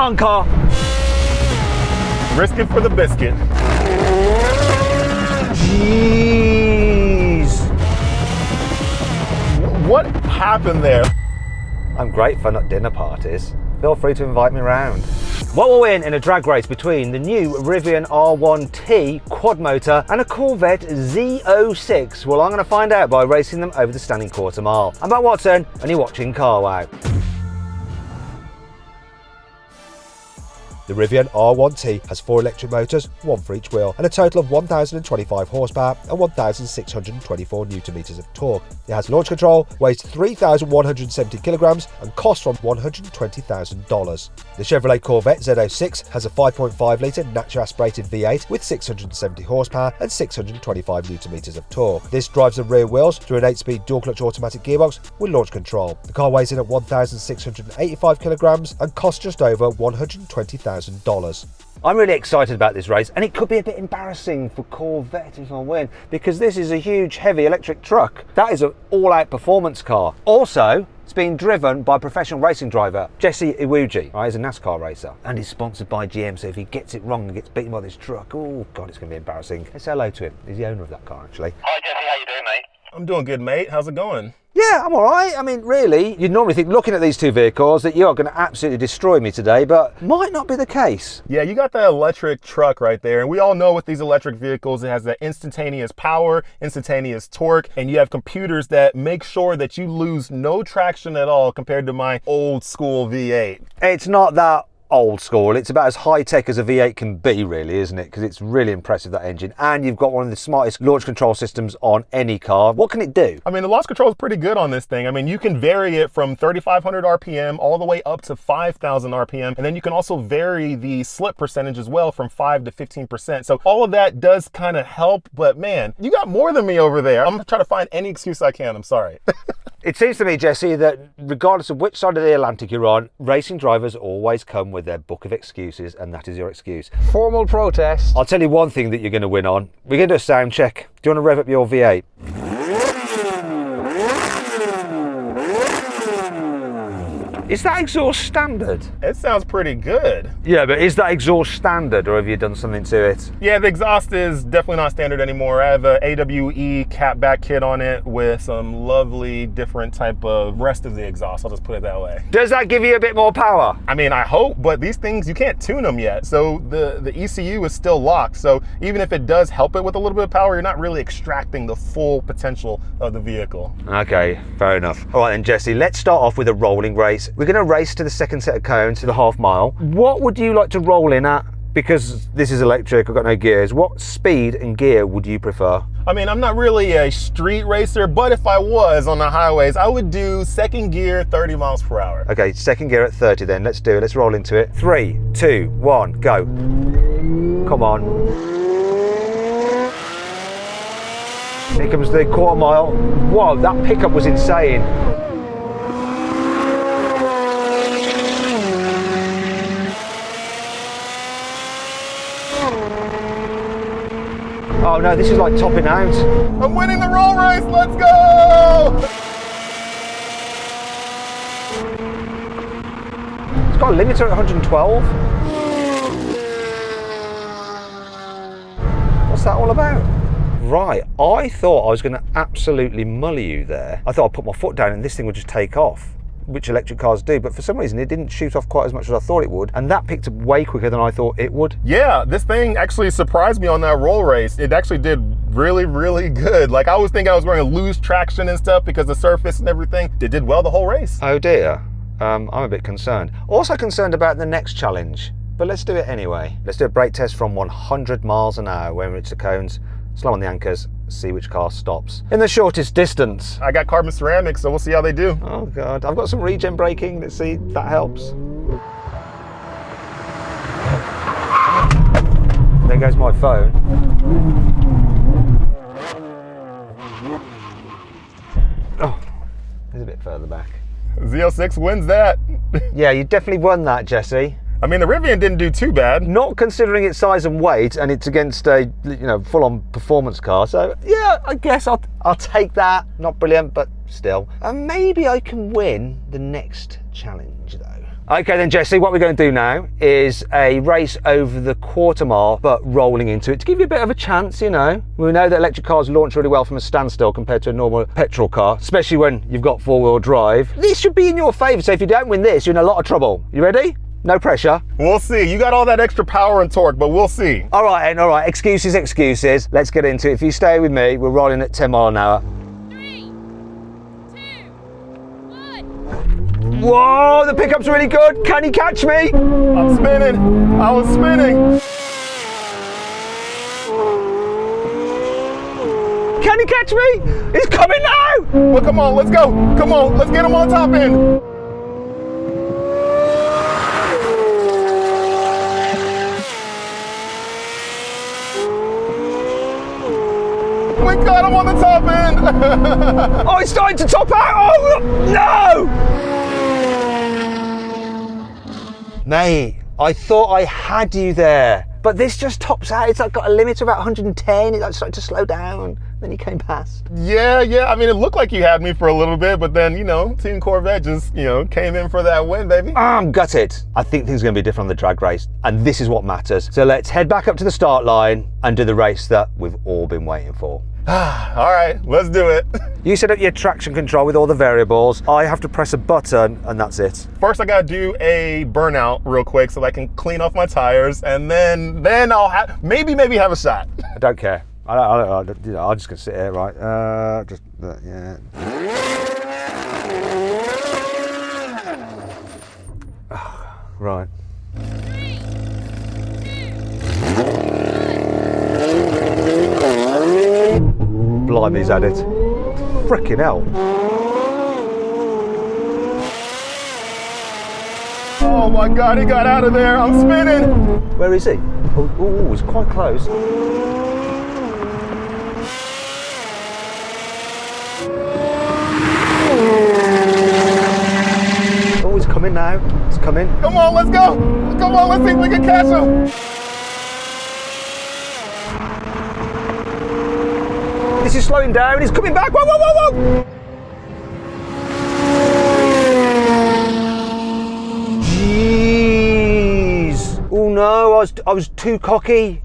on, car. Risk it for the biscuit. Jeez. What happened there? I'm great for not dinner parties. Feel free to invite me round. What will win in a drag race between the new Rivian R1T Quad Motor and a Corvette Z06? Well, I'm going to find out by racing them over the standing quarter mile. I'm Matt Watson, and you're watching Carwow. The Rivian R1T has 4 electric motors, one for each wheel, and a total of 1,025 horsepower and 1,624 Nm of torque. It has launch control, weighs 3,170 kilograms, and costs from $120,000. The Chevrolet Corvette Z06 has a 5.5 litre naturally-aspirated V8 with 670 horsepower and 625 Nm of torque. This drives the rear wheels through an 8-speed dual-clutch automatic gearbox with launch control. The car weighs in at 1,685 kilograms and costs just over $120,000. I'm really excited about this race, and it could be a bit embarrassing for Corvette if I win, because this is a huge heavy electric truck. That is an all-out performance car. Also, it's being driven by a professional racing driver, Jesse Iwuji. Right, he's a NASCAR racer, and he's sponsored by GM, so if he gets it wrong and gets beaten by this truck, oh God, it's going to be embarrassing. Let's say hello to him. He's the owner of that car, actually. Hi Jesse, how you doing, mate? I'm doing good, mate. How's it going? Yeah, I'm all right. I mean, really, you'd normally think, looking at these two vehicles, that you are going to absolutely destroy me today, but might not be the case. Yeah, you got that electric truck right there. And we all know with these electric vehicles, it has that instantaneous power, instantaneous torque, and you have computers that make sure that you lose no traction at all compared to my old school V8. It's not that old school. It's about as high tech as a V8 can be, really, isn't it? Because it's really impressive, that engine, and you've got one of the smartest launch control systems on any car. What can it do? I mean, the launch control is pretty good on this thing. I mean, you can vary it from 3,500 RPM all the way up to 5,000 RPM, and then you can also vary the slip percentage as well from 5 to 15%. So all of that does kind of help, but man, you got more than me over there. I'm gonna try to find any excuse I can. I'm sorry. It seems to me, Jesse, that regardless of which side of the Atlantic you're on, racing drivers always come with their book of excuses, and that is your excuse. Formal protest. I'll tell you one thing that you're going to win on. We're going to do a sound check. Do you want to rev up your V8? Is that exhaust standard? It sounds pretty good. Yeah, but is that exhaust standard, or have you done something to it? Yeah, the exhaust is definitely not standard anymore. I have a AWE cap back kit on it with some lovely different type of rest of the exhaust. I'll just put it that way. Does that give you a bit more power? I mean, I hope, but these things, you can't tune them yet. So the ECU is still locked. So even if it does help it with a little bit of power, you're not really extracting the full potential of the vehicle. Okay, fair enough. All right then, Jesse, let's start off with a rolling race. We're going to race to the second set of cones, to the half mile. What would you like to roll in at? Because this is electric, I've got no gears. What speed and gear would you prefer? I mean, I'm not really a street racer, but if I was on the highways, I would do second gear, 30 miles per hour. Okay, second gear at 30 then. Let's do it. Let's roll into it. 3, 2, 1, go. Come on. Here comes the quarter mile. Whoa, that pickup was insane. Oh no, this is like topping out. I'm winning the roll race, let's go! It's got a limiter at 112. What's that all about? Right, I thought I was going to absolutely mully you there. I thought I'd put my foot down and this thing would just take off, which electric cars do, but for some reason it didn't shoot off quite as much as I thought it would, and that picked up way quicker than I thought it would. Yeah, this thing actually surprised me on that roll race. It actually did really, really good. Like, I was thinking I was going to lose traction and stuff because the surface and everything. It did well the whole race. Oh dear, I'm a bit concerned. Also concerned about the next challenge, but let's do it anyway. Let's do a brake test from 100 miles an hour when we reach the cones, slow on the anchors, see which car stops in the shortest distance. I got carbon ceramics, so we'll see how they do. Oh God, I've got some regen braking. Let's see if that helps. There goes my phone. Oh, it's a bit further back. Z06 wins that. Yeah, you definitely won that, Jesse. I mean, the Rivian didn't do too bad. Not considering its size and weight, and it's against a full-on performance car. So yeah, I guess I'll take that. Not brilliant, but still. And maybe I can win the next challenge though. Okay then, Jesse, what we're going to do now is a race over the quarter mile, but rolling into it to give you a bit of a chance, We know that electric cars launch really well from a standstill compared to a normal petrol car, especially when you've got four-wheel drive. This should be in your favour, so if you don't win this, you're in a lot of trouble. You ready? No pressure. We'll see. You got all that extra power and torque, but we'll see. All right, then, all right. Excuses. Let's get into it. If you stay with me, we're rolling at 10 mile an hour. 3, 2, 1. Whoa, the pickup's really good. Can you catch me? I'm spinning. I was spinning. Can you catch me? He's coming now. Well, come on, let's go. Come on, let's get him on top end. Oh my God, I'm on the top end. Oh, it's starting to top out. Oh, no. Mate, I thought I had you there. But this just tops out. It's like got a limit of about 110. It's like starting to slow down. Then you came past. Yeah. I mean, it looked like you had me for a little bit, but then, Team Corvette just, came in for that win, baby. I'm gutted. I think things are going to be different on the drag race, and this is what matters. So let's head back up to the start line and do the race that we've all been waiting for. All right, let's do it. You set up your traction control with all the variables. I have to press a button, and that's it. First, I gotta do a burnout real quick so I can clean off my tires, and then I'll maybe have a shot. I don't care. I'm just gonna sit here, right? Yeah. Right. 3, 2, 1. Blimey, he's had it. Frickin' hell. Oh my God, he got out of there. I'm spinning. Where is he? Oh, he's quite close. Oh, he's coming now. He's coming. Come on, let's go. Come on, let's see if we can catch him. This is slowing down. He's coming back. Whoa. Jeez. Oh no, I was too cocky.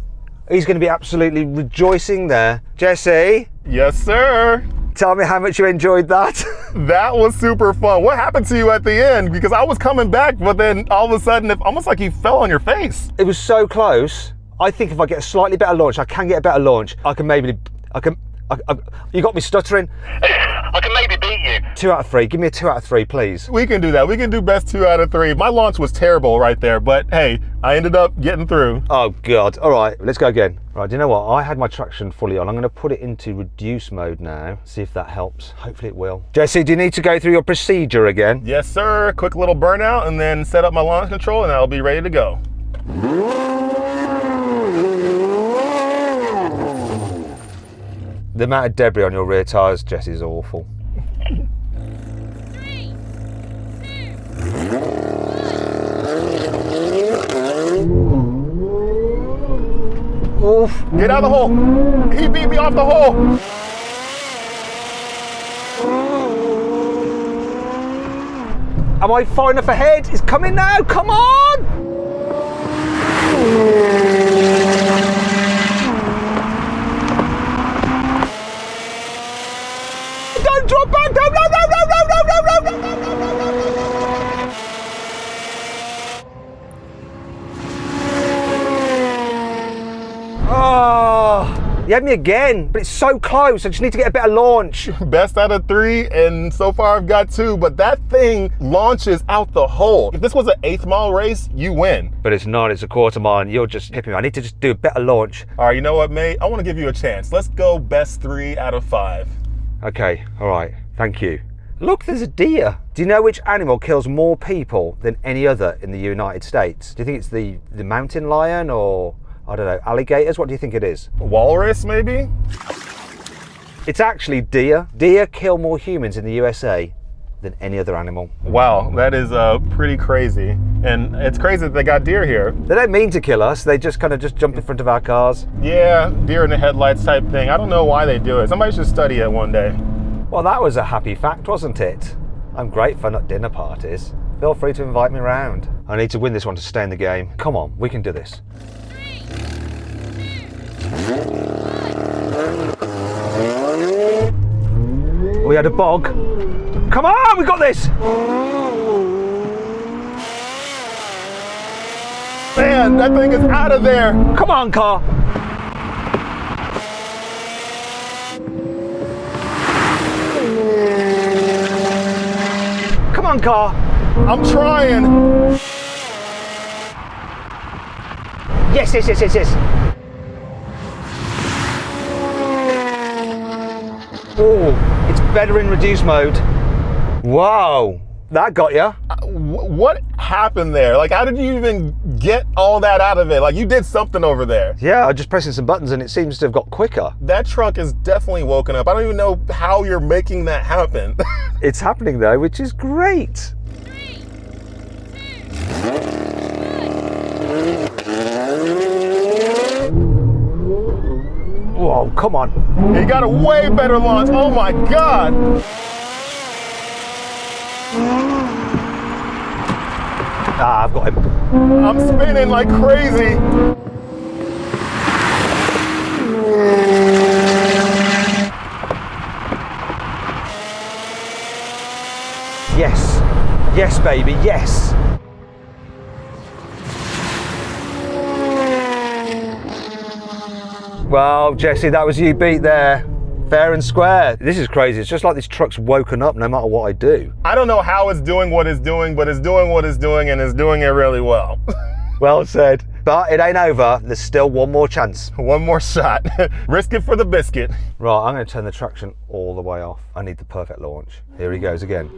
He's going to be absolutely rejoicing there. Jesse? Yes, sir. Tell me how much you enjoyed that. That was super fun. What happened to you at the end? Because I was coming back, but then all of a sudden, it almost like you fell on your face. It was so close. I think if I get a slightly better launch, I can get a better launch. You got me stuttering. I can maybe beat you. 2 out of 3. Give me a 2 out of 3, please. We can do that. We can do best 2 out of 3. My launch was terrible right there, but hey, I ended up getting through. Oh God. All right, let's go again. Right, do you know what? I had my traction fully on. I'm going to put it into reduce mode now. See if that helps. Hopefully it will. Jesse, do you need to go through your procedure again? Yes, sir. Quick little burnout and then set up my launch control and I'll be ready to go. The amount of debris on your rear tyres, Jesse, is awful. 3, 2, Oof. Get out of the hole. He beat me off the hole. Am I far enough ahead? It's coming now. Come on. Don't drop back. No. Oh, you had me again, but it's so close. I just need to get a better launch. Best out of 3, and so far I've got 2, but that thing launches out the hole. If this was an 8th mile race, you win. But it's not, it's a quarter mile, and you're just hipping me. I need to just do a better launch. All right, you know what, mate? I want to give you a chance. Let's go best 3 out of 5. Okay, all right, thank you. Look, there's a deer. Do you know which animal kills more people than any other in the United States? Do you think it's the mountain lion or, I don't know, alligators? What do you think it is? Walrus, maybe? It's actually deer. Deer kill more humans in the USA than any other animal. Wow, that is pretty crazy. And it's crazy that they got deer here. They don't mean to kill us. They just kind of just jump in front of our cars. Yeah, deer in the headlights type thing. I don't know why they do it. Somebody should study it one day. Well, that was a happy fact, wasn't it? I'm great fun at dinner parties. Feel free to invite me round. I need to win this one to stay in the game. Come on, we can do this. 3, 2, We had a bog. Come on, we got this! Man, that thing is out of there. Come on, car. Come on, car. I'm trying. Yes, yes, yes, yes, yes. Oh, it's better in reduce mode. Wow, that got you. What happened there? Like, how did you even get all that out of it? Like, you did something over there. Yeah, I'm just pressing some buttons and it seems to have got quicker. That truck is definitely woken up. I don't even know how you're making that happen. It's happening though, which is great. 3, 2, Whoa, come on. You got a way better launch. Oh my God. Ah, I've got him. I'm spinning like crazy. Yes. Yes, baby, yes. Well, Jesse, that was you beat there. Fair and square. This is crazy. It's just like this truck's woken up no matter what I do. I don't know how it's doing what it's doing, but it's doing what it's doing and it's doing it really well. Well said. But it ain't over. There's still one more chance. One more shot. Risk it for the biscuit. Right, I'm going to turn the traction all the way off. I need the perfect launch. Here he goes again.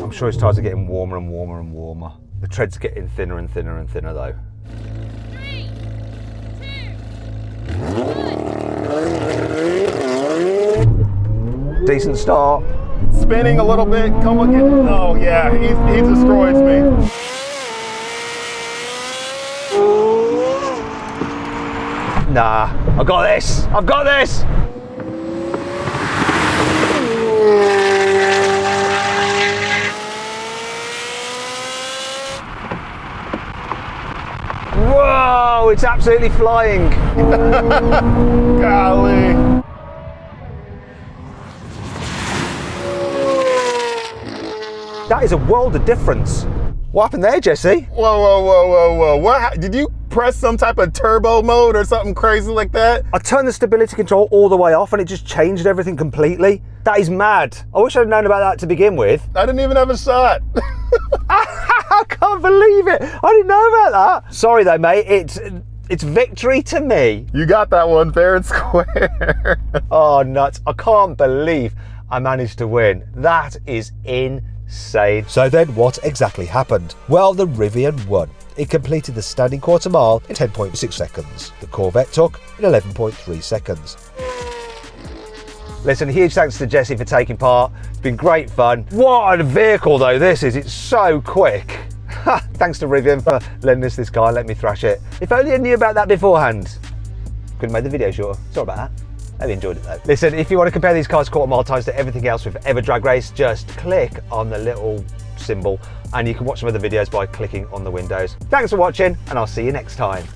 I'm sure his tires are getting warmer and warmer and warmer. The tread's getting thinner and thinner and thinner though. 3, 2, Decent start. Spinning a little bit. Come again. Oh yeah, he destroys me. Nah, I got this. I've got this. Whoa, it's absolutely flying. Golly. That is a world of difference. What happened there, Jesse? Whoa, whoa, whoa, whoa, whoa. What? Did you press some type of turbo mode or something crazy like that? I turned the stability control all the way off and it just changed everything completely. That is mad. I wish I'd known about that to begin with. I didn't even have a shot. I can't believe it. I didn't know about that. Sorry though, mate. It's victory to me. You got that one fair and square. Oh, nuts. I can't believe I managed to win. That is insane. So then what exactly happened? Well, the Rivian won. It completed the standing quarter mile in 10.6 seconds. The Corvette took in 11.3 seconds. Listen, huge thanks to Jesse for taking part. It's been great fun. What a vehicle though this is. It's so quick. Thanks to Rivian for lending us this car and letting me thrash it. If only I knew about that beforehand. Couldn't make the video shorter. Sorry about that. Hope you enjoyed it though. Listen, if you want to compare these cars' quarter mile times to everything else we've ever drag raced, just click on the little symbol and you can watch some other videos by clicking on the windows. Thanks for watching and I'll see you next time.